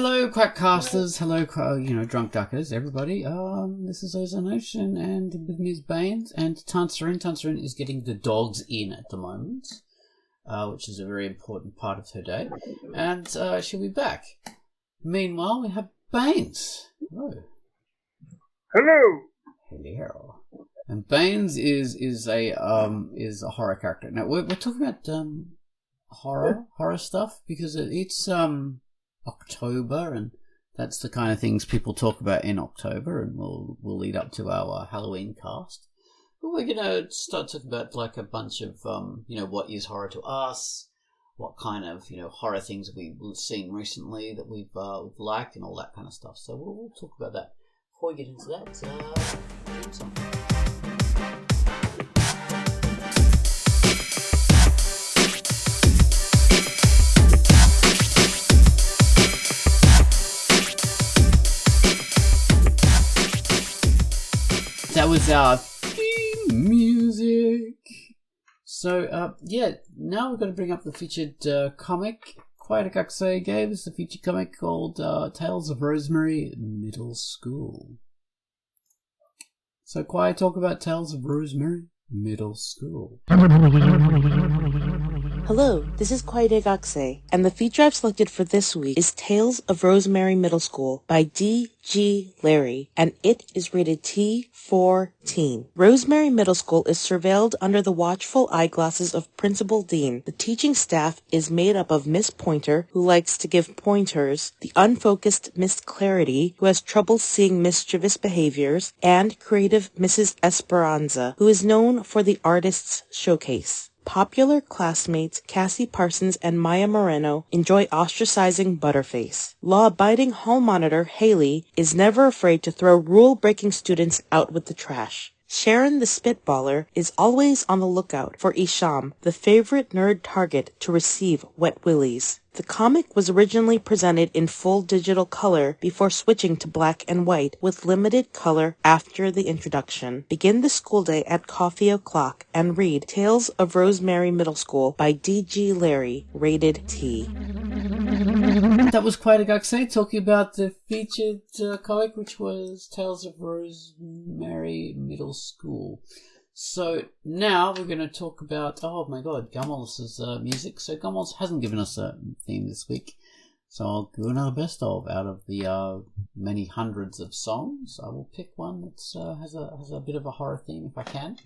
Hello, Quackcasters. Hello, Drunkduckers, everybody. This is Ozone Ocean, and with me is Baines, and Tantz and I. Tantz and I is getting the dogs in at the moment, which is a very important part of her day, and she'll be back. Meanwhile, we have Baines. Hello. Hello. Hello. And Baines is a horror character. Now we're talking about horror stuff because it's October, and that's the kind of things people talk about in October, and we'll lead up to our Halloween cast. But we're gonna start talking about like a bunch of what is horror to us, what kind of horror things we've seen recently that we've liked, and all that kind of stuff. So we'll talk about that. Before we get into that, something. That was our theme music. So, now we're going to bring up the featured comic. Quackcast gave us a featured comic called Tales of Rosemary Middle School. So, Quack, talk about Tales of Rosemary Middle School. Hello, this is Quackcast, and the feature I've selected for this week is Tales of Rosemary Middle School by D.G. Larry, and it is rated T14. Rosemary Middle School is surveilled under the watchful eyeglasses of Principal Dean. The teaching staff is made up of Miss Pointer, who likes to give pointers, the unfocused Miss Clarity, who has trouble seeing mischievous behaviors, and creative Mrs. Esperanza, who is known for the artist's showcase. Popular classmates Cassie Parsons and Maya Moreno enjoy ostracizing Butterface. Law-abiding hall monitor Haley is never afraid to throw rule-breaking students out with the trash. Sharon the Spitballer is always on the lookout for Isham, the favorite nerd target to receive wet willies. The comic was originally presented in full digital color before switching to black and white with limited color after the introduction. Begin the school day at coffee o'clock and read Tales of Rosemary Middle School by D.G. Larry, rated T. That was Quackcast talking about the featured comic, which was Tales of Rosemary Middle School. So now we're going to talk about, oh my god, Gunwallace's music. So Gunwallace hasn't given us a theme this week, so I'll do another best of out of the many hundreds of songs. I will pick one that has a bit of a horror theme if I can.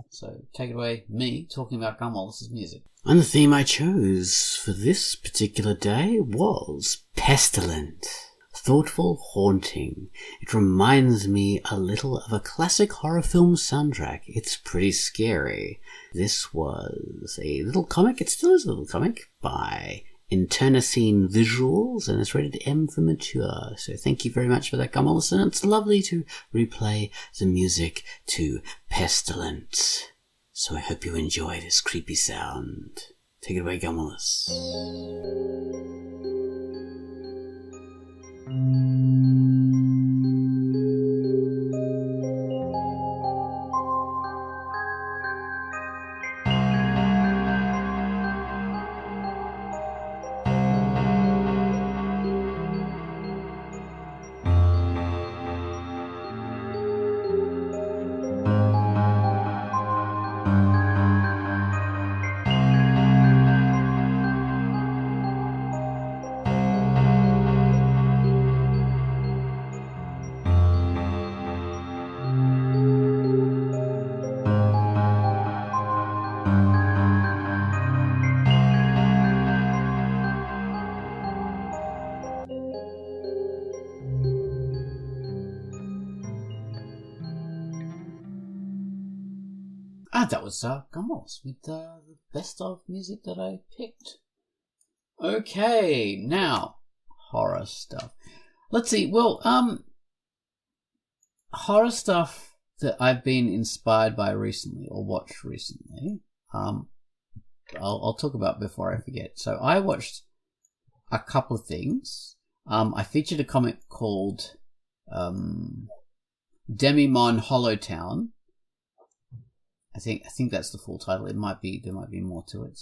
So take it away, me talking about Gunwallace's music. And the theme I chose for this particular day was Pestilent. Thoughtful, haunting. It reminds me a little of a classic horror film soundtrack. It's pretty scary. This was a little comic, it still is a little comic, by Internecine Visuals, and it's rated M for mature. So thank you very much for that, Gunwallace, and it's lovely to replay the music to Pestilent. So I hope you enjoy this creepy sound. Take it away, Gunwallace. That was Gunwallace with the best of music that I picked. Okay, now horror stuff. Let's see. Well, horror stuff that I've been inspired by recently or watched recently. I'll talk about before I forget. So I watched a couple of things. I featured a comic called DemiMon Hollow Town. I think that's the full title. There might be more to it.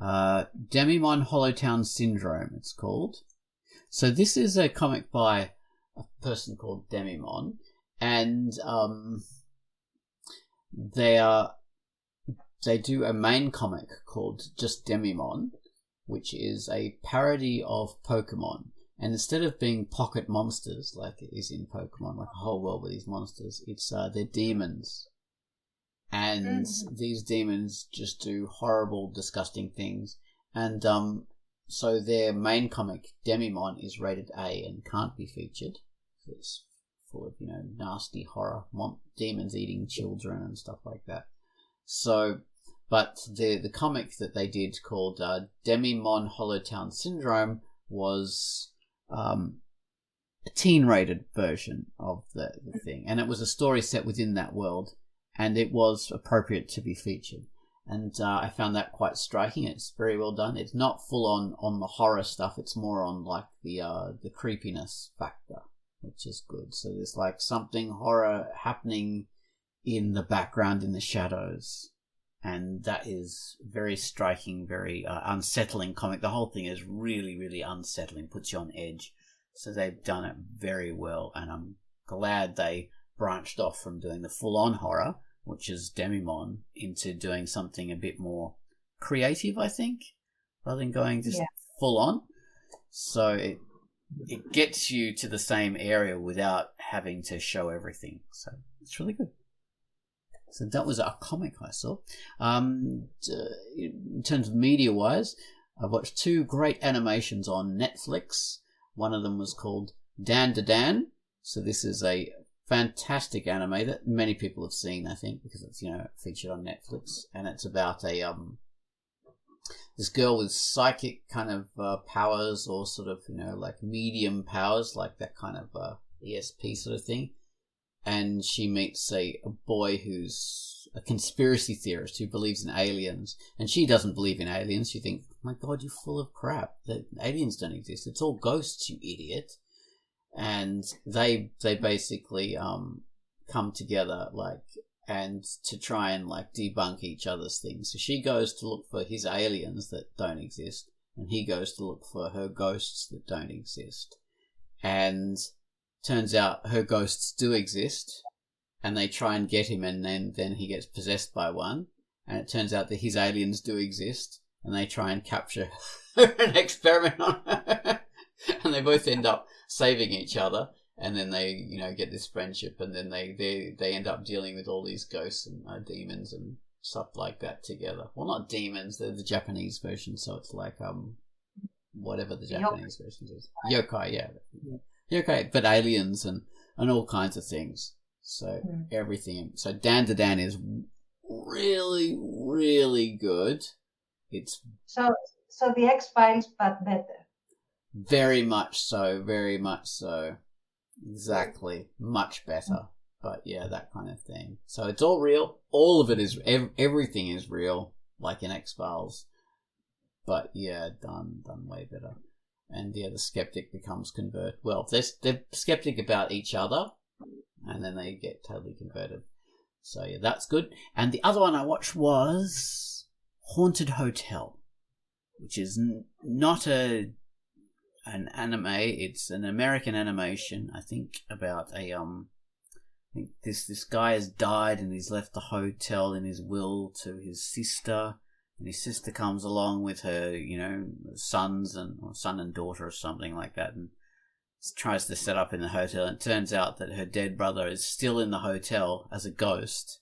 DemiMon Hollow Town Syndrome, it's called. So this is a comic by a person called DemiMon, and they do a main comic called just DemiMon, which is a parody of Pokemon. And instead of being pocket monsters like it is in Pokemon, like a whole world with these monsters, it's they're demons. And these demons just do horrible, disgusting things. And so their main comic, DemiMon, is rated A and can't be featured. It's full of, nasty horror, demons eating children and stuff like that. So, but the comic that they did called DemiMon Hollow Town Syndrome was a teen-rated version of the thing. And it was a story set within that world, and it was appropriate to be featured. And I found that quite striking. It's very well done. It's not full on the horror stuff. It's more on like the creepiness factor, which is good. So there's like something horror happening in the background, in the shadows, and that is very striking, very unsettling comic. The whole thing is really, really unsettling, puts you on edge. So they've done it very well, and I'm glad they branched off from doing the full-on horror, which is DemiMon, into doing something a bit more creative, I think, rather than going just full-on. So it gets you to the same area without having to show everything. So it's really good. So that was a comic I saw. In terms of media-wise, I've watched 2 great animations on Netflix. One of them was called DanDaDan. So this is a fantastic anime that many people have seen, I think, because it's featured on Netflix, and it's about a this girl with psychic kind of powers, or sort of like medium powers, like that kind of ESP sort of thing. And she meets a boy who's a conspiracy theorist who believes in aliens, and she doesn't believe in aliens. She thinks, "My God, you're full of crap. The aliens don't exist. It's all ghosts, you idiot." And they basically come together and to try and debunk each other's things. So she goes to look for his aliens that don't exist, and he goes to look for her ghosts that don't exist. And turns out her ghosts do exist, and they try and get him, and then he gets possessed by one, and it turns out that his aliens do exist, and they try and capture her and experiment on her, and they both end up saving each other, and then they get this friendship, and then they end up dealing with all these ghosts and demons and stuff like that together. Well, not demons, they're the Japanese version, so it's like whatever the Japanese version is. Yokai, yeah. Yokai, but aliens and all kinds of things. So everything. So DanDaDan is really, really good. It's so the X-Files, but better. Very much so. Exactly. Much better. But yeah, that kind of thing. So it's all real. All of it is, everything is real, like in X-Files. But yeah, done way better. And yeah, the skeptic becomes well, they're skeptic about each other, and then they get totally converted. So yeah, that's good. And the other one I watched was Haunted Hotel, which is not an anime. It's an American animation, I think, about I think this guy has died, and he's left the hotel in his will to his sister. And his sister comes along with her, son and daughter or something like that, and tries to set up in the hotel. And it turns out that her dead brother is still in the hotel as a ghost.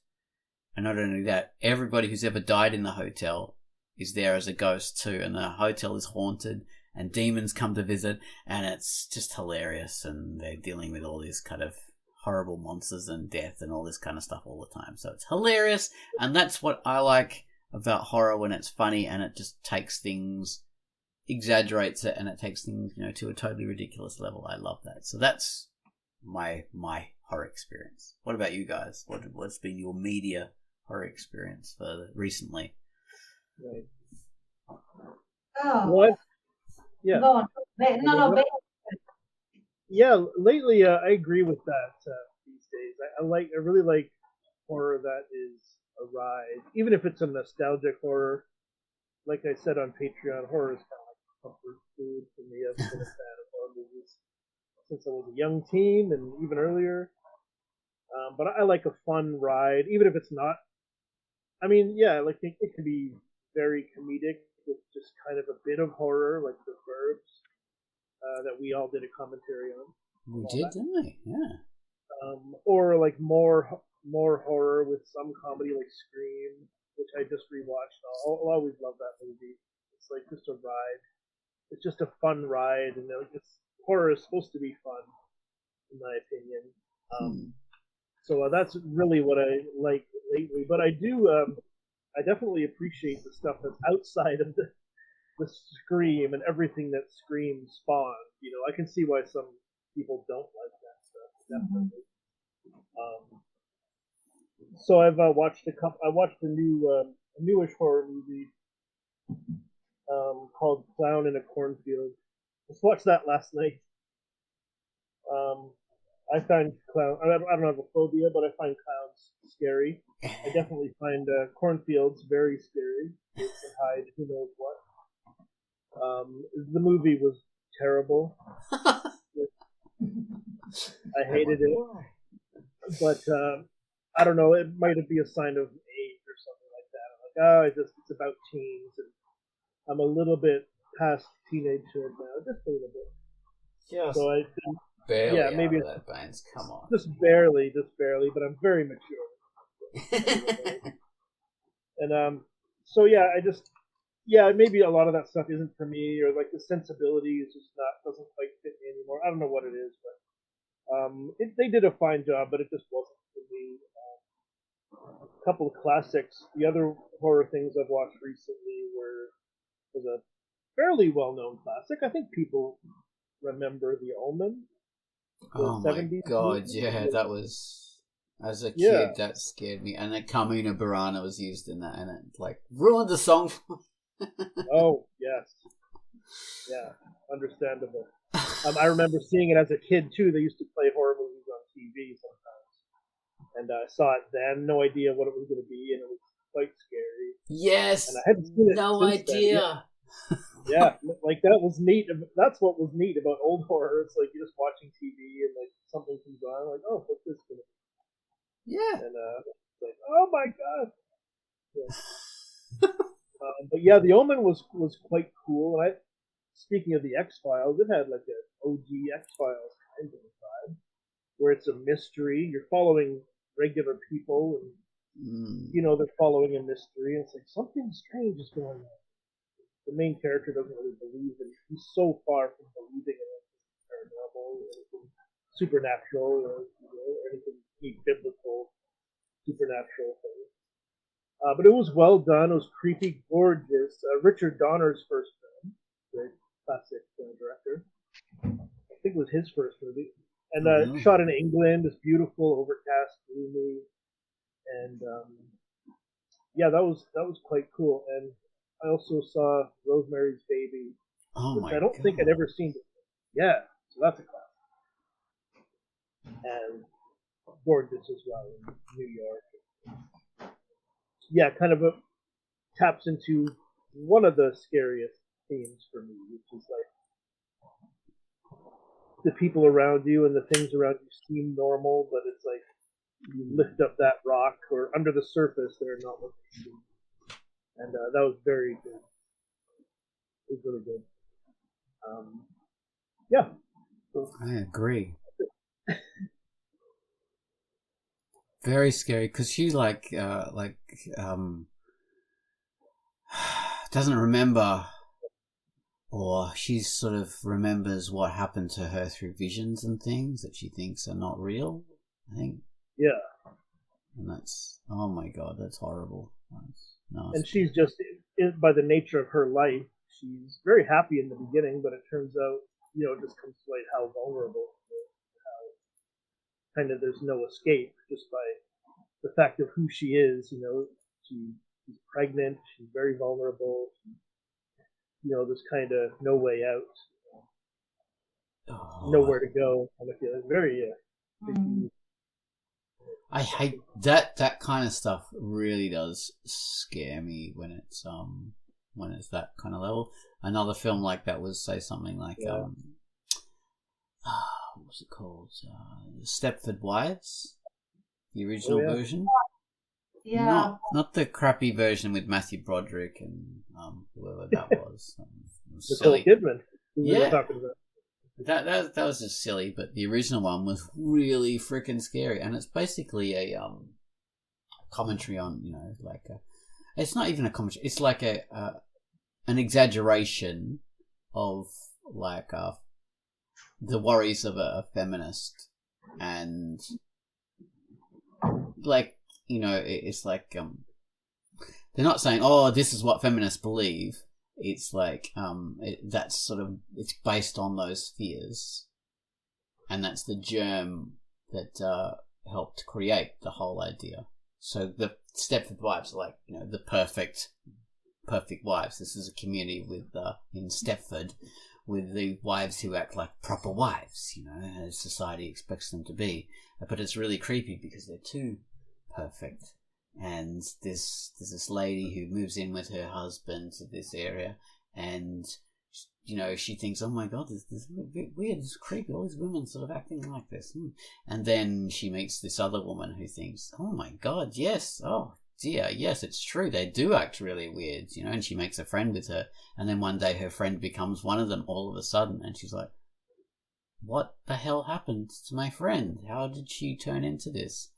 And not only that, everybody who's ever died in the hotel is there as a ghost too. And the hotel is haunted, and demons come to visit, and it's just hilarious. And they're dealing with all these kind of horrible monsters and death and all this kind of stuff all the time. So it's hilarious, and that's what I like about horror, when it's funny and it just takes things, exaggerates it, and it takes things to a totally ridiculous level. I love that. So that's my horror experience. What about you guys? What's been your media horror experience for recently? Right. Oh. What? Yeah. Go on. No. Yeah, lately I agree with that these days. I really like horror that is a ride, even if it's a nostalgic horror. Like I said on Patreon, horror is kind of like comfort food for me. I've been a fan of horror movies since I was a young teen and even earlier. But I like a fun ride, even if it's not. I mean, yeah, like it can be very comedic with just kind of a bit of horror, like The Burbs, that we all did a commentary on. We did, didn't we? Yeah. Or like more horror with some comedy, like Scream, which I just rewatched. I'll always love that movie. It's like just a ride. It's just a fun ride, and horror is supposed to be fun, in my opinion. So that's really what I like lately. But I do, I definitely appreciate the stuff that's outside of the Scream and everything that Scream spawned. You know, I can see why some people don't like that stuff. Definitely. So I've watched I watched a newish horror movie called Clown in a Cornfield. Just watched that last night. I find I don't have a phobia, but I find clowns scary. I definitely find cornfields very scary. They can hide who knows what. The movie was terrible. I hated it. But I don't know. It might be a sign of age or something like that. I'm like, it's about teens, and I'm a little bit past teenagehood now, just a little bit. Just so I think, barely yeah, maybe out of that, Baines. Come on. Just barely, but I'm very mature. And so yeah, maybe a lot of that stuff isn't for me, or like the sensibility is just doesn't quite fit me anymore. I don't know what it is, but they did a fine job, but it just wasn't for me. A couple of classics. The other horror things I've watched recently was a fairly well-known classic. I think people remember The Omen. Oh my god, movie. Yeah, that was, as a kid, that scared me. And then Carmina Burana was used in that, and it like ruined the song. Oh, yes. Yeah, understandable. I remember seeing it as a kid too. They used to play horror movies on TV sometimes, and I saw it then. No idea what it was going to be, and it was quite scary. Yes, and I hadn't seen it no idea. Yeah, like that was neat. That's what was neat about old horror. It's like you're just watching TV and like something comes on, like, oh, what's this gonna be? Yeah, and it's like, oh my god. Yeah. But yeah, The Omen was quite cool. And speaking of the X-Files, it had like an OG X-Files kind of vibe, where it's a mystery. You're following regular people, and you know they're following a mystery, and it's like something strange is going on. The main character doesn't really believe in. He's so far from believing in anything paranormal, or anything supernatural, or anything biblical, supernatural thing. But it was well done. It was creepy, gorgeous. Richard Donner's first film, the classic director. I think it was his first movie, and shot in England. It's beautiful, overcast, gloomy, and yeah, that was quite cool. And I also saw Rosemary's Baby, which I don't think I'd ever seen before. Yeah, so that's a classic. And gorgeous as well in New York. Yeah, kind of taps into one of the scariest themes for me, which is like the people around you and the things around you seem normal, but it's like you lift up that rock, or under the surface they're not what they seem. And that was very good. It was really good. Yeah. So, I agree. Very scary, because she doesn't remember, or she sort of remembers what happened to her through visions and things that she thinks are not real, I think. Yeah. And that's, oh my god, that's horrible. And she's just, by the nature of her life, she's very happy in the beginning, but it turns out, it just comes to light how vulnerable she is, how kind of there's no escape just by the fact of who she is. She's pregnant, she's very vulnerable, there's kind of no way out, nowhere to go. And I feel it's very, I hate that kind of stuff. Really does scare me when it's that kind of level. Another film like that was, say, something like was it called? Stepford Wives, the original version. Yeah. Not the crappy version with Matthew Broderick and whoever that was. Nicole Kidman. Who we were Yeah. talking about. That was just silly, but the original one was really freaking scary, and it's basically a commentary on, you know, like it's not even a commentary. It's like an exaggeration of like the worries of a feminist, and like, you know, it's like they're not saying, oh, this is what feminists believe. It's like that's sort of, it's based on those fears, and that's the germ that helped create the whole idea. So the Stepford Wives are like, you know, the perfect wives. This is a community with in Stepford with the wives who act like proper wives, you know, as society expects them to be. But it's really creepy because they're too perfect. And there's this lady who moves in with her husband to this area, and, you know, she thinks, oh my god, this is a bit weird, this is creepy, all these women sort of acting like this. And then she meets this other woman who thinks, oh my god, yes, oh dear, yes, it's true, they do act really weird, you know, and she makes a friend with her, and then one day her friend becomes one of them all of a sudden, and she's like, what the hell happened to my friend? How did she turn into this?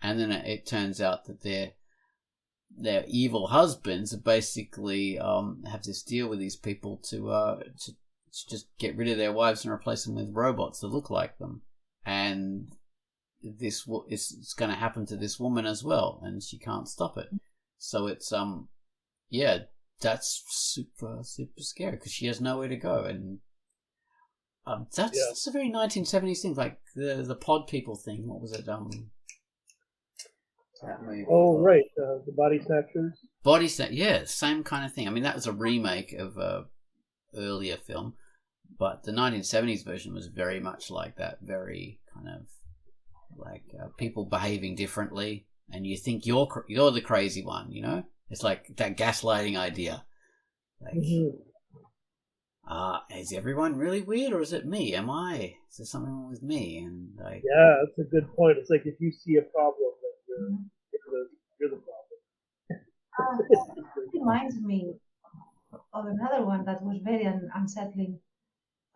And then it turns out that their evil husbands basically have this deal with these people to just get rid of their wives and replace them with robots that look like them. And it's going to happen to this woman as well, and she can't stop it. So it's that's super scary because she has nowhere to go, and that's a very 1970s thing, like the pod people thing. What was it? That movie. Oh, right, the Body Snatchers. Body Snatchers, yeah, same kind of thing. I mean, that was a remake of a earlier film, but the 1970s version was very much like that, very kind of like people behaving differently, and you think you're the crazy one, you know? It's like that gaslighting idea. Like, is everyone really weird, or is it me? Is there something wrong with me? And like, yeah, that's a good point. It's like if you see a problem, then you're the problem. It reminds me of another one that was very unsettling.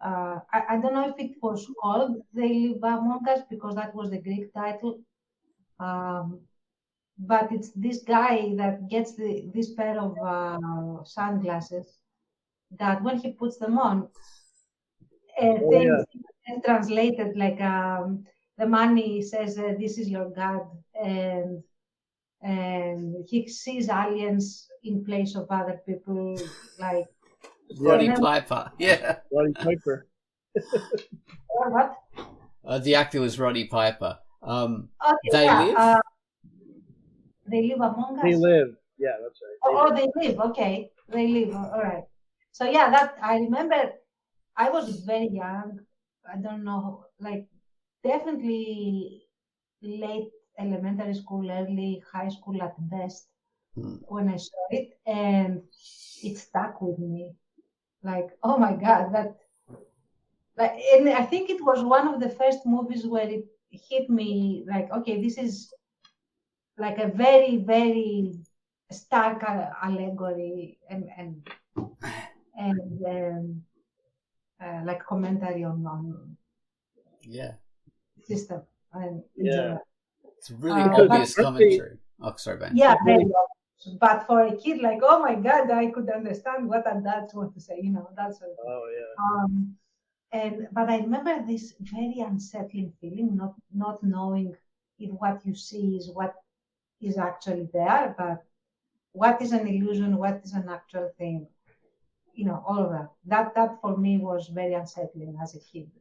I don't know if it was called They Live Among Us because that was the Greek title. But it's this guy that gets this pair of sunglasses that when he puts them on, things translated like the money says, this is your God, and he sees aliens in place of other people, like Roddy Piper, yeah. Roddy Piper. What? The actor was Roddy Piper. They live. They live among us. They live. Yeah, that's right. They live. Okay, they live. All right. So yeah, that I remember. I was very young. I don't know, like definitely late elementary school, early high school at best when I saw it, and it stuck with me. Like, oh my god, that. Like, and I think it was one of the first movies where it hit me. Like, okay, this is like a very, very stark allegory and like commentary on system and it's really obvious commentary. Oh, sorry, Ben. Yeah, very obvious. But for a kid, like, oh my god, I could understand what adults want to say. You know, that's sort of thing. Oh yeah. But I remember this very unsettling feeling, not knowing if what you see is what is actually there, but what is an illusion, what is an actual thing, you know, all of that. That for me was very unsettling as a kid.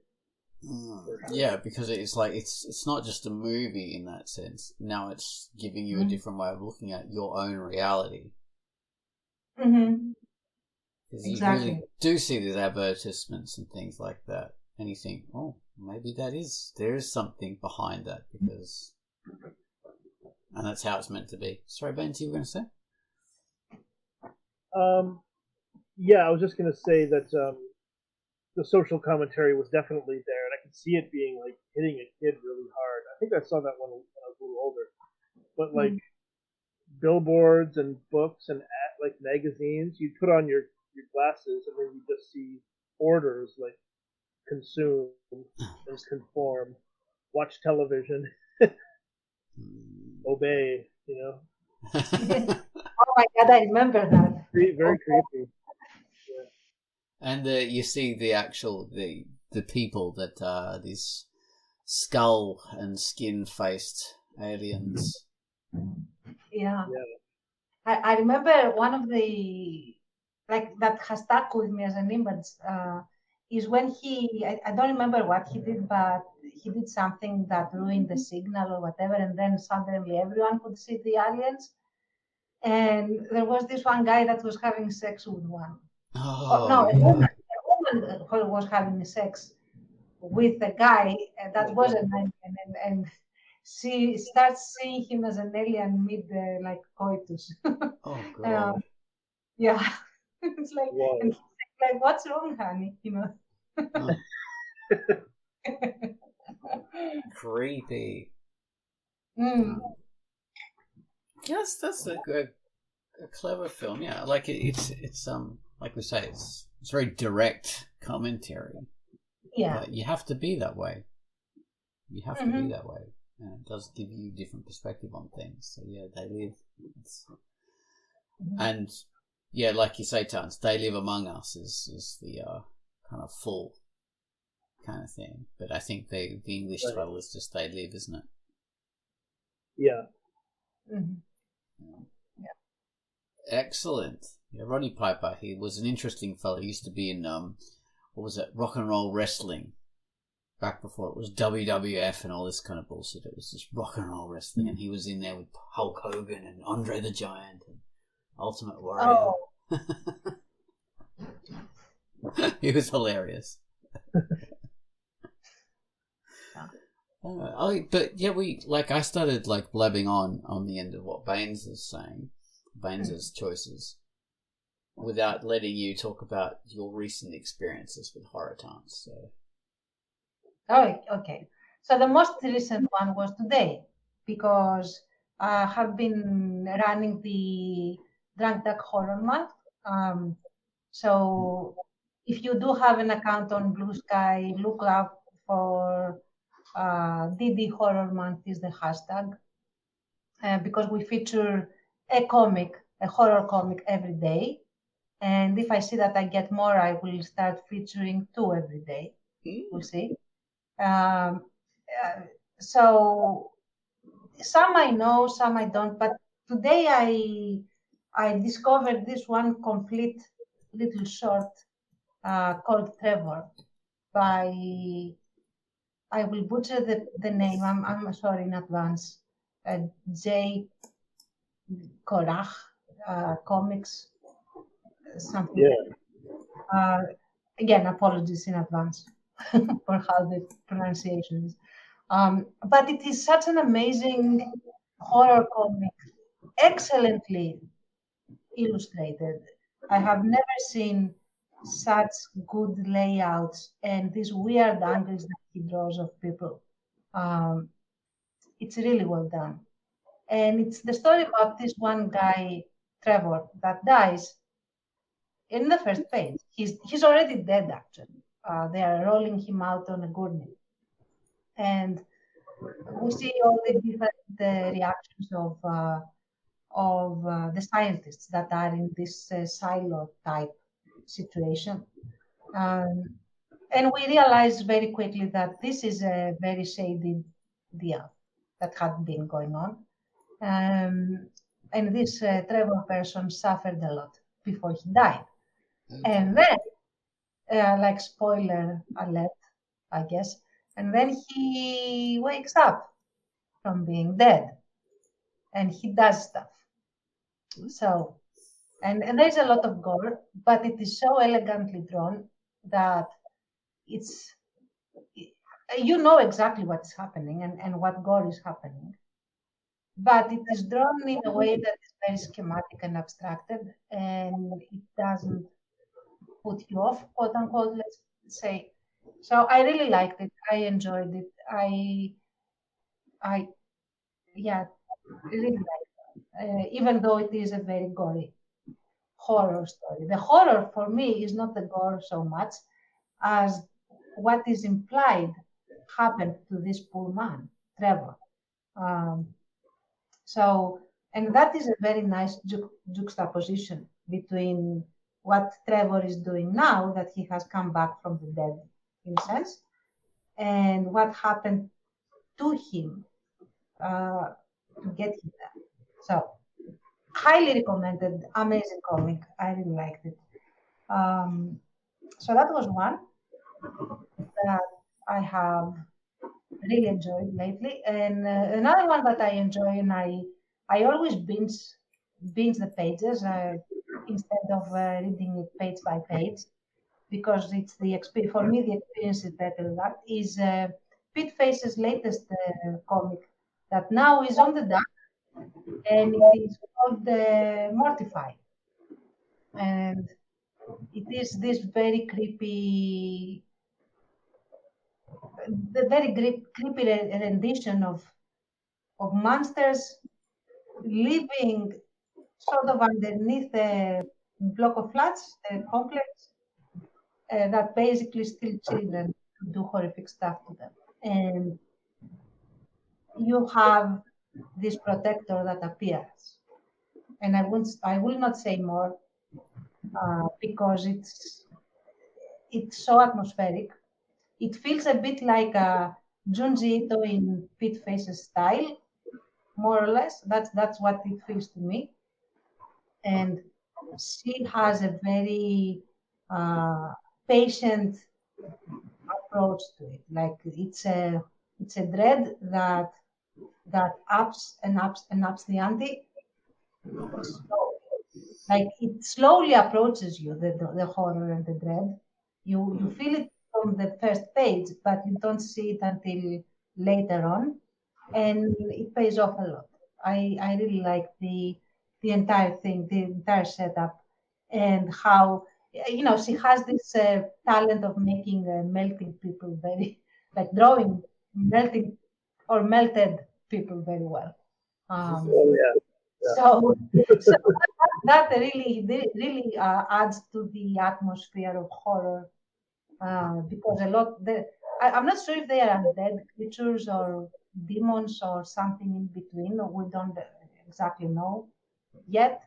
Yeah, because it's like it's not just a movie in that sense. Now it's giving you a different way of looking at your own reality. Mm-hmm. Because exactly. you really do see these advertisements and things like that, and you think, oh, maybe there is something behind that, because, and that's how it's meant to be. Sorry, Ben, you were going to say? Yeah, I was just going to say that the social commentary was definitely there, and I can could see it being like hitting a kid really hard. I think I saw that one when I was a little older. But like billboards and books and like magazines, you put on your glasses and then you just see orders like consume and conform, watch television, obey. Oh my God, I remember that. Very creepy. And you see the actual the people that are these skull and skin faced aliens. Yeah. I remember one of the that has stuck with me as an image is when I don't remember what he did, but he did something that ruined the signal or whatever, and then suddenly everyone could see the aliens. And there was this one guy that was having sex with one. Oh, no, yeah. a woman who was having sex with a guy that was an alien, and she starts seeing him as an alien mid like coitus. Oh God. Yeah, it's like, and he's like, what's wrong, honey? Creepy. Mm. Yes, that's a clever film. Yeah, like it's like we say, it's very direct commentary. Yeah, but you have to be that way. You have to be that way, and it does give you different perspective on things. So yeah, they live, and yeah, like you say, Tantz, they live among us is the kind of full kind of thing. But I think the English title is just they live, isn't it? Yeah. Mm-hmm. Excellent. Yeah, Roddy Piper, he was an interesting fellow. He used to be in what was it, rock and roll wrestling, back before it was WWF and all this kind of bullshit. It was just rock and roll wrestling, and he was in there with Hulk Hogan and Andre the Giant and Ultimate Warrior. He was hilarious. But yeah, I started like blabbing on the end of what Baines is saying, Baines's choices, without letting you talk about your recent experiences with horror Tantz. So. Oh, okay. So the most recent one was today, because I have been running the Drunkduck Horror Month. So if you do have an account on Blue Sky, look out for DD Horror Month is the hashtag, because we feature a horror comic every day. And if I see that I get more, I will start featuring 2 every day. We'll see. So some I know, some I don't. But today I discovered this one complete little short called Trevor by, I will butcher the name. I'm sorry in advance. J. Korach Comics, something. Yeah. Again, apologies in advance for how the pronunciation is. But it is such an amazing horror comic, excellently illustrated. I have never seen such good layouts and these weird angles that he draws of people. It's really well done. And it's the story about this one guy, Trevor, that dies in the first page. He's already dead, actually. They are rolling him out on a gurney. And we see all the different reactions of the scientists that are in this silo type situation. And we realize very quickly that this is a very shady deal that had been going on. And this Trevor person suffered a lot before he died. And then, like spoiler alert, I guess, and then he wakes up from being dead and he does stuff. So, and there's a lot of gore, but it is so elegantly drawn that you know exactly what's happening and what gore is happening. But it is drawn in a way that is very schematic and abstracted, and it doesn't put you off, quote unquote, let's say. So I really liked it. I enjoyed it. I yeah, really liked it. Even though it is a very gory horror story. The horror for me is not the gore so much as what is implied happened to this poor man, Trevor. Um, so, and that is a very nice juxtaposition between what Trevor is doing now, that he has come back from the dead, in a sense, and what happened to him to get him there. So, highly recommended, amazing comic. I really liked it. So that was one that I have really enjoyed lately, and another one that I enjoy, and I always binge the pages instead of reading it page by page, because it's the experience for me. The experience is better. That is Pete Face's latest comic that now is on the dock, and it is called Mortify, and it is this very creepy, the very creepy rendition of monsters living sort of underneath a block of flats, a complex that basically steal children to do horrific stuff to them. And you have this protector that appears. And I will not say more because it's so atmospheric. It feels a bit like Junji Ito in Pete Face's style, more or less. That's what it feels to me. And she has a very patient approach to it. Like it's a dread that ups and ups and ups the ante. So, like it slowly approaches you, the horror and the dread. You feel it from the first page, but you don't see it until later on, and it pays off a lot. I really like the entire thing, the entire setup, and how she has this talent of making melting people very, like drawing melting or melted people very well. Oh yeah. So, so that really adds to the atmosphere of horror because I'm not sure if they are undead creatures or demons or something in between. Or we don't exactly know yet,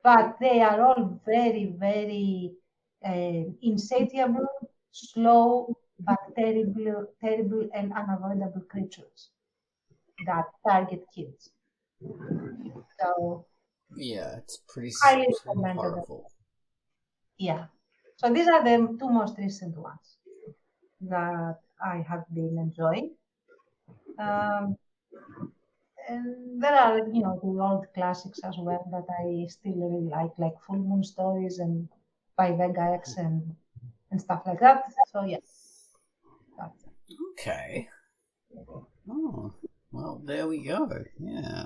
but they are all very, very insatiable, slow, but terrible and unavoidable creatures that target kids. So Yeah, it's pretty highly recommended. horrible. Yeah. So these are the two most recent ones that I have been enjoying. And there are, the old classics as well that I still really like Full Moon Stories and by Vega X and stuff like that. So yeah. That's it. Okay. Oh, well, there we go. Yeah.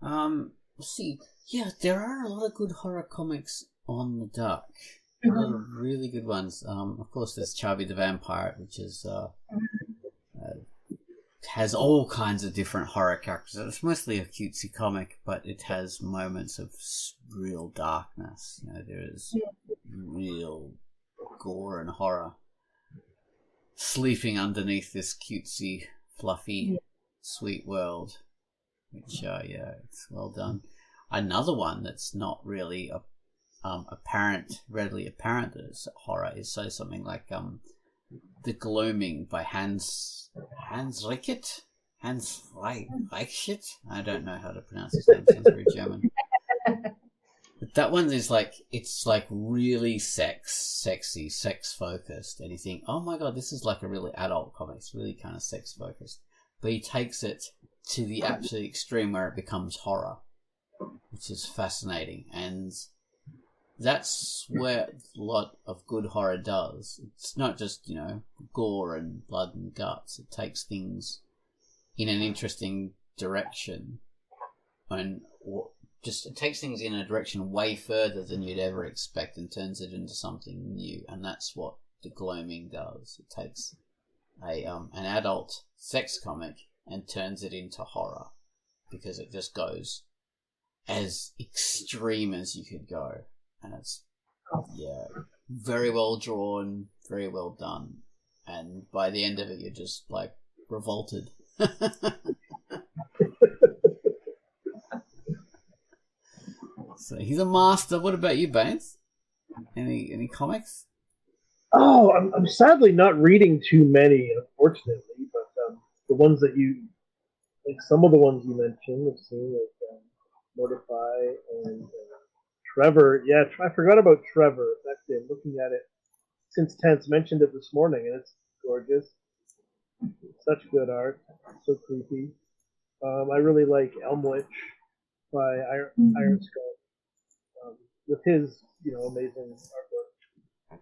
Let's see. Yeah, there are a lot of good horror comics on the duck. A lot of really good ones. Of course, there's Chubby the Vampire, which is has all kinds of different horror characters. It's mostly a cutesy comic, but it has moments of real darkness. There is real gore and horror sleeping underneath this cutesy, fluffy, sweet world. Which, it's well done. Another one that's not really readily apparent as horror is something like The Gloaming by Hans Reichert. Hans Reichert? I don't know how to pronounce his name. It sounds very German. But that one is it's really sexy, sex focused, and you think, oh my god, this is like a really adult comic. It's really kind of sex focused. But he takes it to the absolute extreme where it becomes horror, which is fascinating, and that's where a lot of good horror does. It's not just, gore and blood and guts. It takes things in an interesting direction, and it takes things in a direction way further than you'd ever expect and turns it into something new, and that's what the gloaming does. It takes an adult sex comic and turns it into horror, because it just goes as extreme as you could go, and it's very well drawn, very well done, and by the end of it you're just like revolted. So he's a master. What about you, Baines? Any comics? Oh, I'm sadly not reading too many, unfortunately. But the ones that like some of the ones you mentioned, I've seen, like Mortify and Trevor. Yeah, I forgot about Trevor. Actually, I'm looking at it since Tantz mentioned it this morning, and it's gorgeous. Such good art, so creepy. I really like Elmwich by Iron Skull, with his amazing artwork.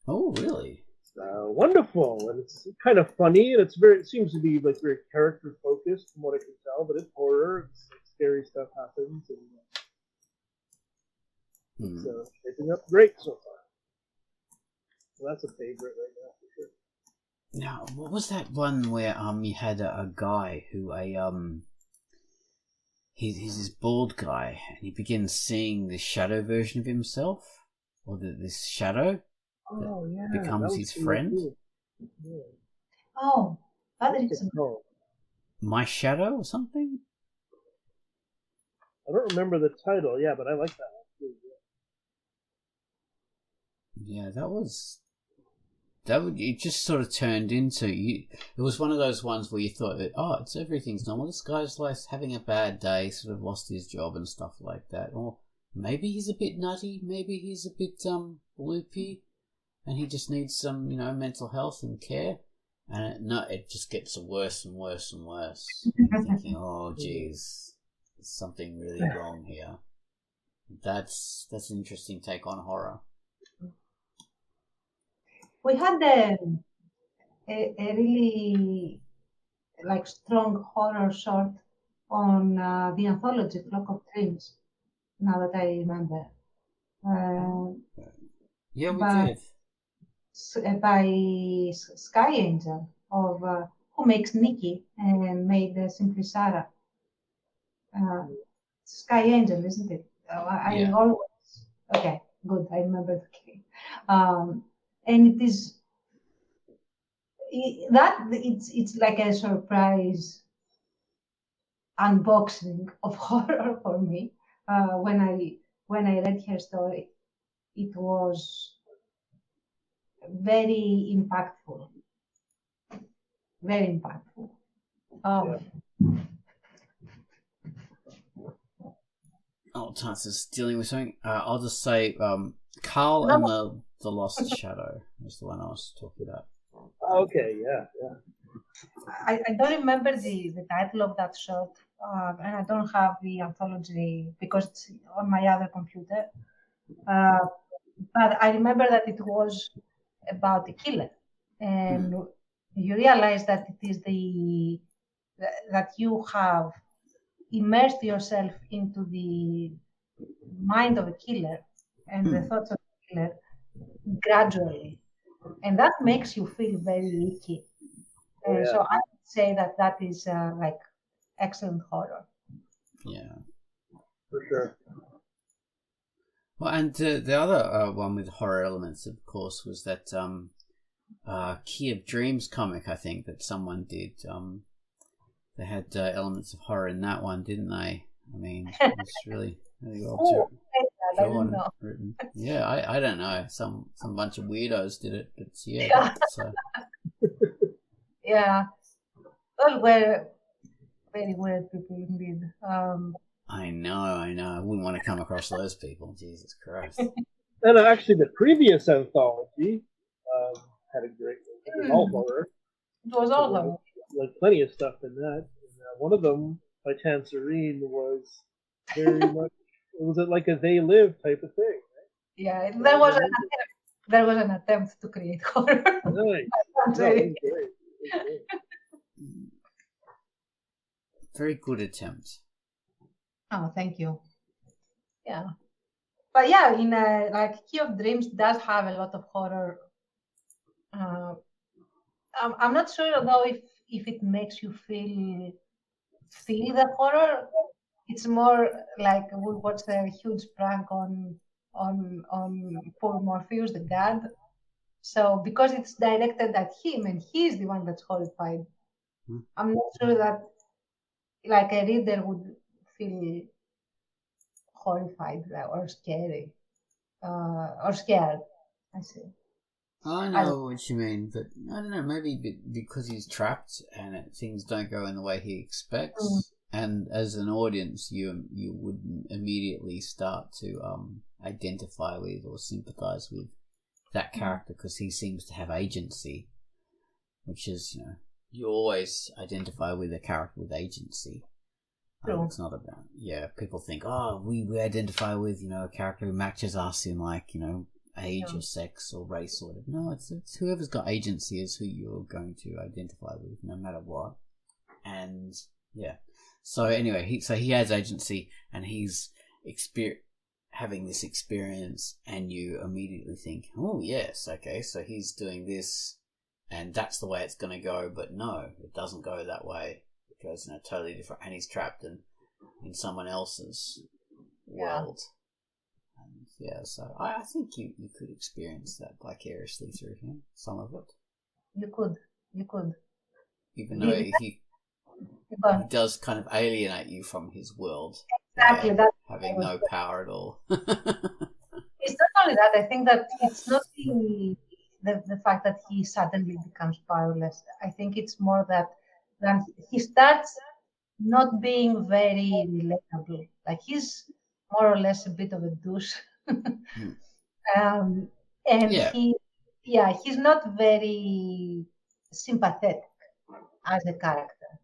Oh, really? Wonderful, and it's kind of funny, and it seems to be like very character focused from what I can tell, but it's horror. It's scary stuff happens, and it's shaping up great so far. So that's a favorite right now for sure. Now, what was that one where you had a guy who he's this bald guy, and he begins seeing the shadow version of himself, or this shadow becomes his friend. Yeah. Oh, that is My Shadow or something? I don't remember the title, but I like that one too. Yeah, it just sort of turned into it was one of those ones where you thought that, everything's normal. This guy's like having a bad day, sort of lost his job and stuff like that. Or maybe he's a bit nutty, maybe he's a bit loopy, and he just needs some, mental health and care. And it just gets worse and worse and worse. You're thinking, oh geez, there's something really wrong here. That's an interesting take on horror. We had a really strong horror short on the anthology Clock of Dreams. Now that I remember, yeah, we did. By Sky Angel who makes Nikki and made Simply Sarah. Sky Angel, isn't it? I always okay. Good, I remember the game. And it is it's like a surprise unboxing of horror for me. When I read her story, it was very impactful. Very impactful. Tantz is dealing with something. I'll just say Carl and the Lost Shadow was the one I was talking about. Okay, yeah. I don't remember the title of that short, and I don't have the anthology because it's on my other computer. But I remember that it was about a killer, and you realize that it is that you have immersed yourself into the mind of a killer and the thoughts of the killer gradually, and that makes you feel very icky. So I would say that is excellent horror. Yeah, for sure. Well, and the other one with horror elements, of course, was that Key of Dreams comic, I think, that someone did. They had elements of horror in that one, didn't they? I mean, it's really well written. Yeah, I don't know. Some bunch of weirdos did it, but yeah. So. Yeah. Well, we're very weird people indeed. I know. I wouldn't want to come across those people. Jesus Christ. And actually, the previous anthology had a great. It was all horror. It was all horror. Like plenty of stuff in that. And, one of them by Tancerine was very much. It was like a They Live type of thing, right? Yeah, there was an attempt to create horror. Nice. No, it was great. Very good attempt. Oh, thank you. Yeah, but yeah, in Key of Dreams does have a lot of horror I'm not sure though if it makes you feel the horror. It's more like we watched a huge prank on poor Morpheus, the god. So because it's directed at him and he's the one that's horrified, I'm not sure that like a reader would feel horrified or scary or scared. I see. I know what you mean, but I don't know, maybe because he's trapped and things don't go in the way he expects, and as an audience you would immediately start to identify with or sympathize with that character because he seems to have agency, which is, you always identify with a character with agency. It's not about, people think, we identify with, a character who matches us in like, age or sex or race or whatever. No, it's whoever's got agency is who you're going to identify with no matter what. And so anyway, he has agency and he's having this experience, and you immediately think, oh yes, okay, so he's doing this and that's the way it's going to go. But no, it doesn't go that way. It goes in a totally different, and he's trapped in someone else's world. And so I think you could experience that vicariously through him, some of it. You could. Even though he does kind of alienate you from his world. Exactly. That's having no power at all. It's not only that, I think that it's not the fact that he suddenly becomes powerless. I think it's more that he starts not being very relatable. Like he's more or less a bit of a douche. And he's not very sympathetic as a character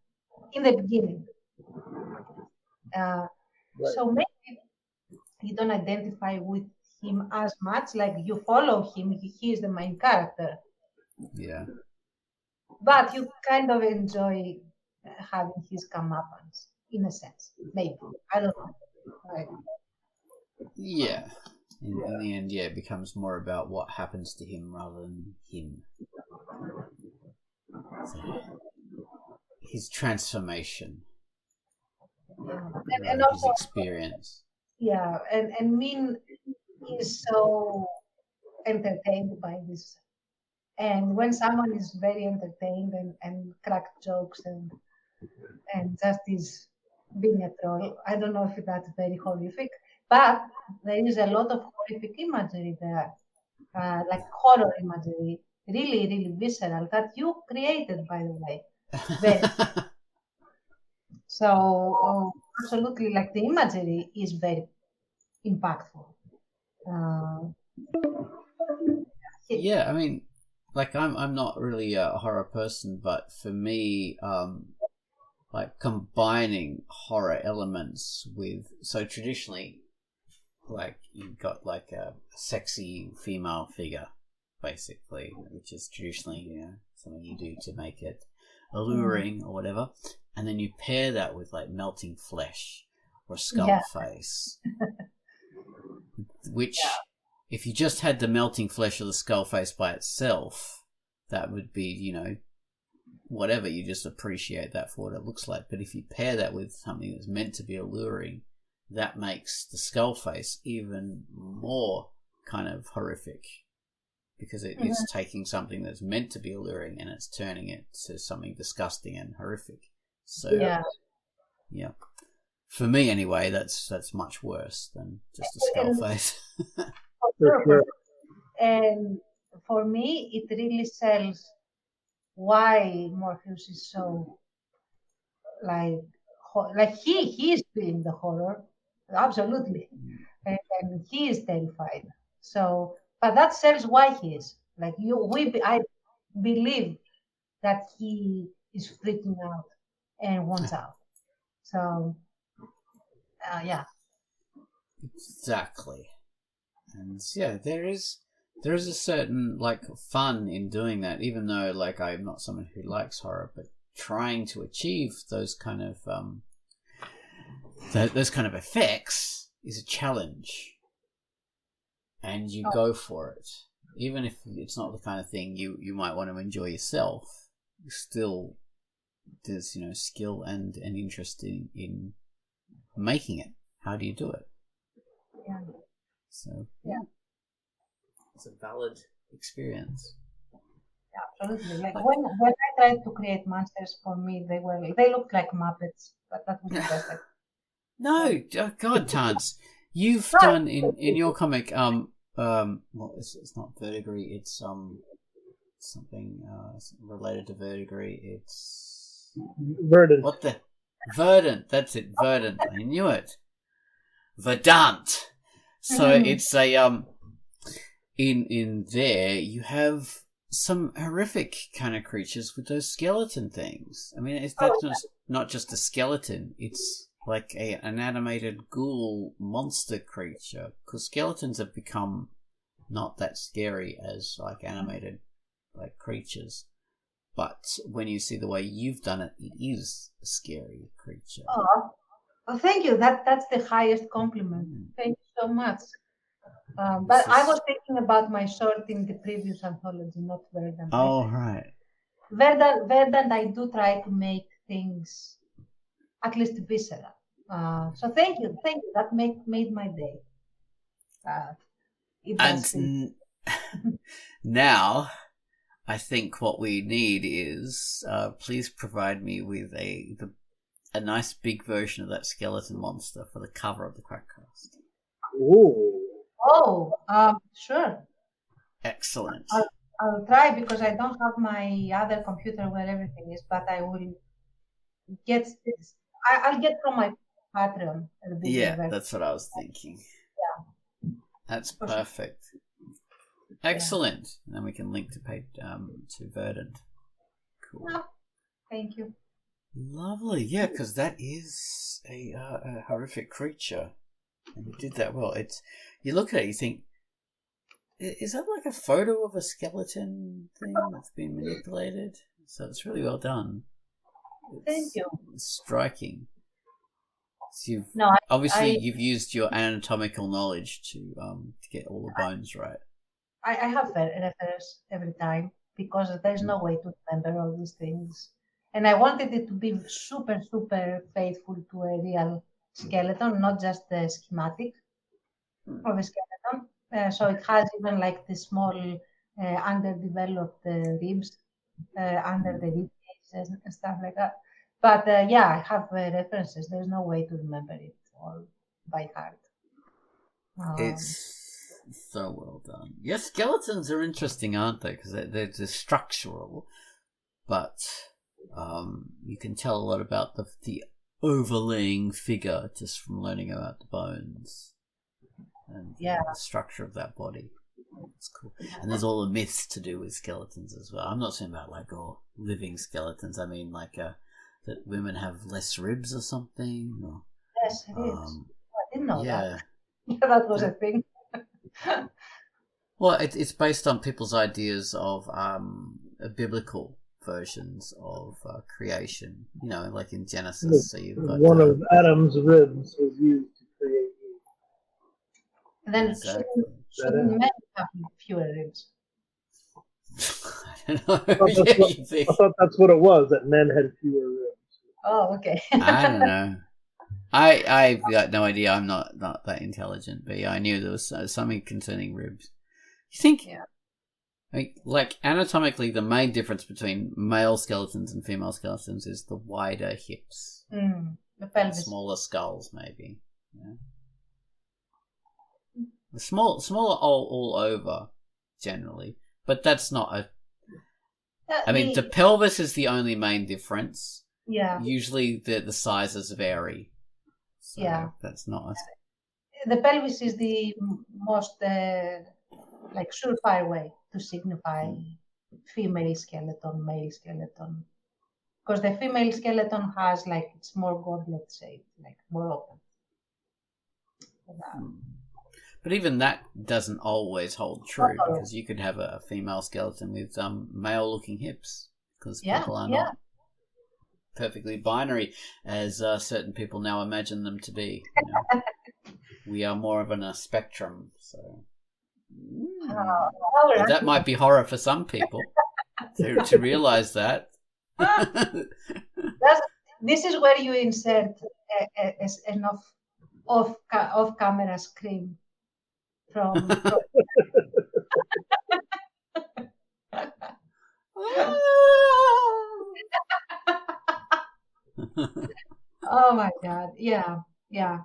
in the beginning. So maybe you don't identify with him as much, like you follow him, he is the main character. Yeah. But you kind of enjoy having his comeuppance, in a sense. Maybe. I don't know. Right. Yeah. In the end, it becomes more about what happens to him rather than him. So, his transformation. And also his experience. Yeah, and Min is so entertained by this. And when someone is very entertained and crack jokes and just is being a troll, I don't know if that's very horrific, but there is a lot of horrific imagery there, like horror imagery, really, really visceral, that you created, by the way. Very. So absolutely, like the imagery is very impactful. Yeah, I mean, like I'm not really a horror person, but for me, like combining horror elements with, so traditionally, like you've got like a sexy female figure, basically, which is traditionally, something you do to make it alluring or whatever, and then you pair that with like melting flesh or a skull face, which if you just had the melting flesh or the skull face by itself, that would be, whatever, you just appreciate that for what it looks like. But if you pair that with something that's meant to be alluring, that makes the skull face even more kind of horrific, because it's taking something that's meant to be alluring and it's turning it to something disgusting and horrific. So for me anyway, that's much worse than just a skull face. Sure. And for me, it really sells why Morpheus is so like he is feeling the horror, absolutely, and he is terrified. So, but that sells why he is like I believe that he is freaking out and wants out. So, exactly. And there is a certain like fun in doing that, even though like I'm not someone who likes horror, but trying to achieve those kind of effects is a challenge, and you go for it, even if it's not the kind of thing you might want to enjoy yourself. still there's skill and interest in making it. How do you do it? Yeah. So yeah, it's a valid experience. Yeah, absolutely. Like when I tried to create monsters, for me they looked like Muppets, but that was the best. No, God, Tantz, you've done in your comic well, it's not verdigris, it's something related to verdigris. It's Verdant. what the Verdant. That's it, Verdant. I knew it. Verdant. So it's a in there you have some horrific kind of creatures with those skeleton things. I mean, that's not just a skeleton. It's like an animated ghoul monster creature, because skeletons have become not that scary as like animated like creatures. But when you see the way you've done it, it is a scary creature. Oh, thank you. That's the highest compliment. Thank you so much. But I was thinking about my short in the previous anthology, not Verdant. Oh, right. Verdant, I do try to make things at least visceral. So thank you. That made my day. And now, I think what we need is please provide me with a nice big version of that skeleton monster for the cover of the Quackcast. Ooh. Oh, sure. Excellent. I'll try, because I don't have my other computer where everything is, but I will get this. I'll get from my Patreon. Yeah, that's what I was thinking. Yeah. That's perfect. Excellent. Yeah. And then we can link to Verdant. Cool. Oh, thank you. Lovely. Yeah, because that is a horrific creature. And you did that well. You look at it, you think, is that like a photo of a skeleton thing that's been manipulated? So it's really well done. Thank you. It's striking. So you've used your anatomical knowledge to get all the bones right. I have reference every time, because there's no way to remember all these things. And I wanted it to be super, super faithful to a real skeleton, not just the schematic of a skeleton. So it has even like the small underdeveloped ribs under the rib cases and stuff like that. But yeah, I have references. There's no way to remember it all by heart. It's so well done. Yeah, skeletons are interesting, aren't they? Because they're structural, but you can tell a lot about the overlaying figure just from learning about the bones and the structure of that body. It's cool. And there's all the myths to do with skeletons as well. I'm not saying about like living skeletons. I mean like that women have less ribs or something. Or, yes, it is. I didn't know that. Yeah, that was a thing. Well, it's based on people's ideas of biblical versions of creation. Like in Genesis. So you've got one of Adam's ribs was used to create Eve. And then shouldn't men have fewer ribs? I don't know. I thought that's what it was, that men had fewer ribs. Oh, okay. I don't know. I've got no idea. I'm not that intelligent, but yeah, I knew there was something concerning ribs. You think? Yeah. Like anatomically, the main difference between male skeletons and female skeletons is the wider hips, the pelvis, smaller skulls, maybe. Yeah. The smaller all over, generally, but that's not a. I mean, the pelvis is the only main difference. Yeah. Usually, the sizes vary. So yeah. That's not. The pelvis is the most surefire way to signify female skeleton, male skeleton, because the female skeleton has it's more goblet shaped, more open. But even that doesn't always hold true, because you could have a female skeleton with male-looking hips, because people are not perfectly binary, as certain people now imagine them to be. We are more of a spectrum, so that might be horror for some people to realise that. This is where you insert an off camera scream from Oh my God! Yeah, yeah.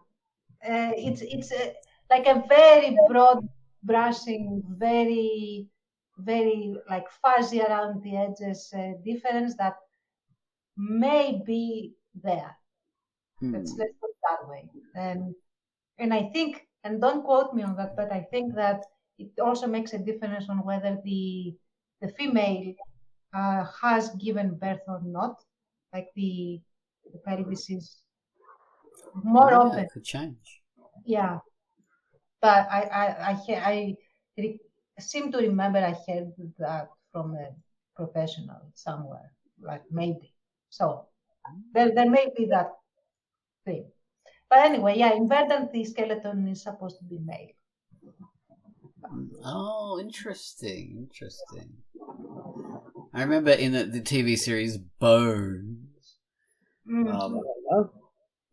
It's like a very broad brushing, very like fuzzy around the edges difference that may be there. Let's put it that way. And I think, and don't quote me on that, but I think that it also makes a difference on whether the female has given birth or not. Like the pelvis is more open. It could change. Yeah, but I seem to remember I heard that from a professional somewhere, like maybe. So there may be that thing. But anyway, yeah, in Verdant, the skeleton is supposed to be male. Oh, interesting. I remember in the TV series Bones,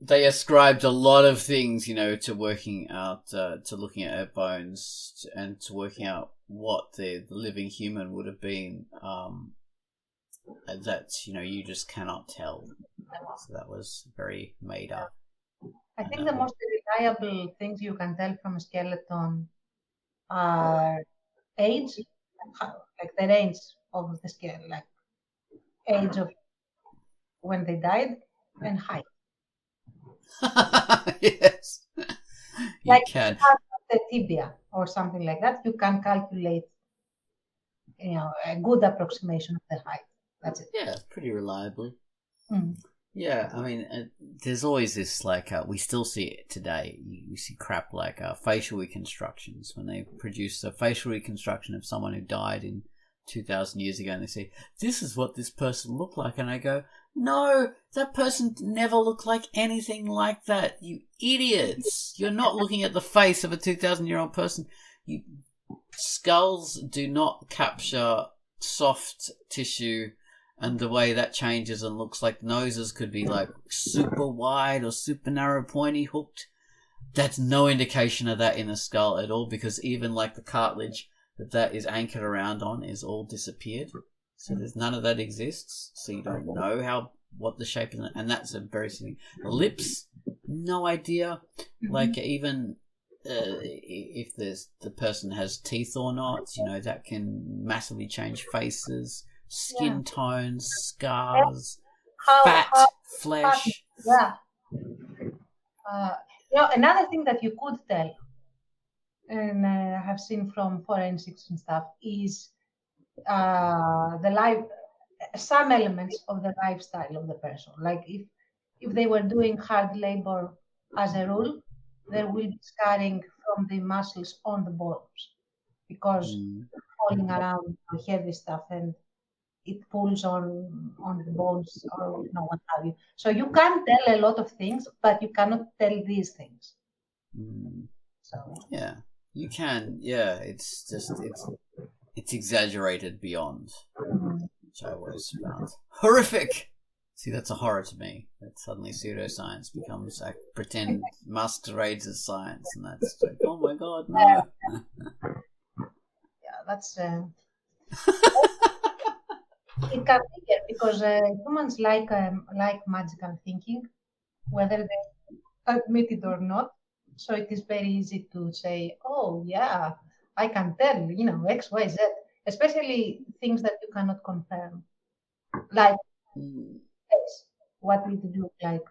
they ascribed a lot of things, to working out, to looking at her bones and to working out what the living human would have been. That, you just cannot tell. So that was very made up. I think the most reliable things you can tell from a skeleton are age, like the range of the skeleton, like age of when they died, and height. Yes, you can. The tibia or something like that, you can calculate, a good approximation of the height. That's it. Yeah, pretty reliably. Mm. Yeah, I mean, there's always this, like, we still see it today. You see crap like facial reconstructions. When they produce a facial reconstruction of someone who died in 2,000 years ago, and they say, this is what this person looked like. And I go, no, that person never looked like anything like that, you idiots. You're not looking at the face of a 2,000-year-old person. Skulls do not capture soft tissue and the way that changes and looks like. Noses could be like super wide or super narrow, pointy, hooked. That's no indication of that in the skull at all, because even like the cartilage that is anchored around on is all disappeared. So there's none of that exists. So you don't know what the shape is, and that's a very silly. The lips, no idea. Like even if the person has teeth or not, that can massively change faces. Skin tones, scars, fat, flesh. Yeah. Another thing that you could tell, and I have seen from forensics and stuff, is some elements of the lifestyle of the person. Like if they were doing hard labor as a rule, there will be scarring from the muscles on the bones because falling around heavy stuff and it pulls on the bones or what have you. So you can tell a lot of things, but you cannot tell these things. So yeah, you can. Yeah, it's just it's exaggerated beyond, which I always found horrific. See, that's a horror to me. That suddenly pseudoscience becomes like pretend masquerades as science, and that's like, oh my god, no. Yeah, that's. It can be here because humans like magical thinking, whether they admit it or not. So it is very easy to say, "Oh yeah, I can tell," X, Y, Z. Especially things that you cannot confirm, like what we do, like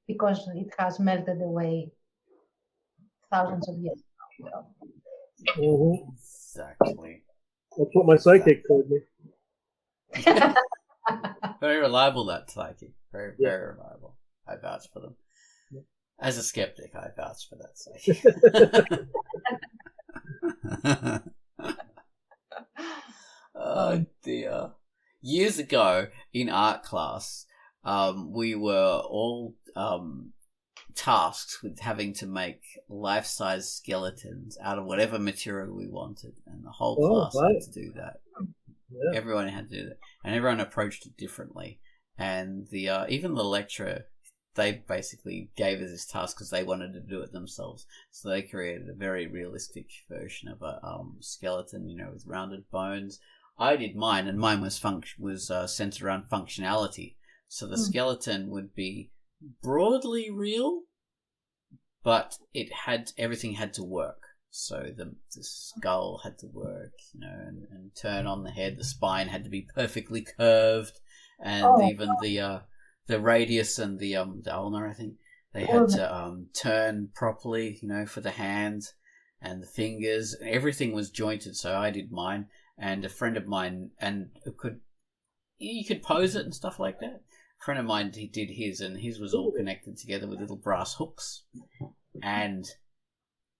because it has melted away thousands of years ago. Exactly. That's what my psychic told me. Very reliable, that psychic. Very, very reliable. I vouch for them. As a skeptic, I vouch for that psychic. Oh dear. Years ago in art class, we were all tasked with having to make life-size skeletons out of whatever material we wanted, and the whole class had to do that. Yeah. Everyone had to do that, and everyone approached it differently. And the even the lecturer, they basically gave us this task because they wanted to do it themselves. So they created a very realistic version of a skeleton, with rounded bones. I did mine, and mine was centered around functionality. So the skeleton would be broadly real, but everything had to work. So the skull had to work, and turn on the head. The spine had to be perfectly curved, and even the radius and the ulnar, I think, they had to turn properly, for the hands and the fingers. Everything was jointed. So I did mine, and a friend of mine, and you could pose it and stuff like that. A friend of mine, he did his, and his was all connected together with little brass hooks, and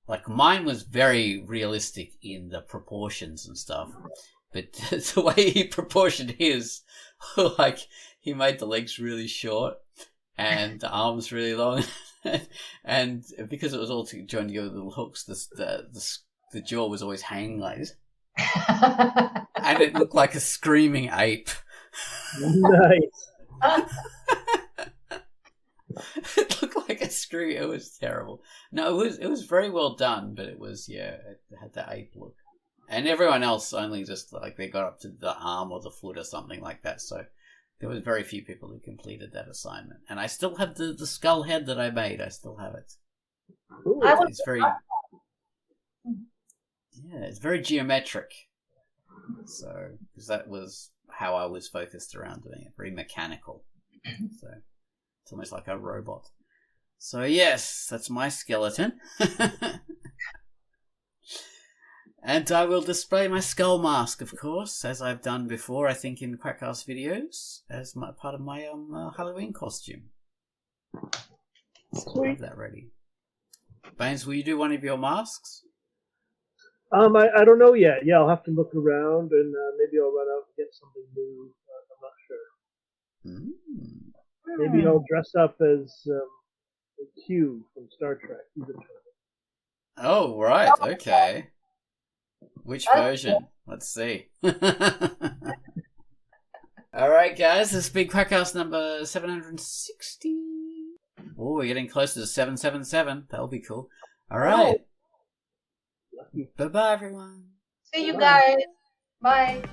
like mine was very realistic in the proportions and stuff, but the way he proportioned his, like he made the legs really short and the arms really long, and because it was all joined together with little hooks, the jaw was always hanging like this, and it looked like a screaming ape. Nice. It looked like a screw. It was terrible. No, it was very well done, but it was it had the ape look. And everyone else only just like they got up to the arm or the foot or something like that. So there was very few people who completed that assignment. And I still have the skull head that I made. I still have it. Cool. It's very it's very geometric. So because that was how I was focused around doing it, very mechanical. So. It's almost like a robot. So yes, that's my skeleton. And I will display my skull mask, of course, as I've done before, I think, in Quackcast videos, as part of my Halloween costume. So I have that ready. Baines, will you do one of your masks? I don't know yet. Yeah, I'll have to look around, and maybe I'll run out and get something new. I'm not sure. Maybe I'll dress up as Q from Star Trek. Oh, right. Okay. Which version? Let's see. All right, guys. This has been Quackcast number 760. Oh, we're getting closer to 777. That'll be cool. All right. Bye-bye, everyone. See you guys. Bye.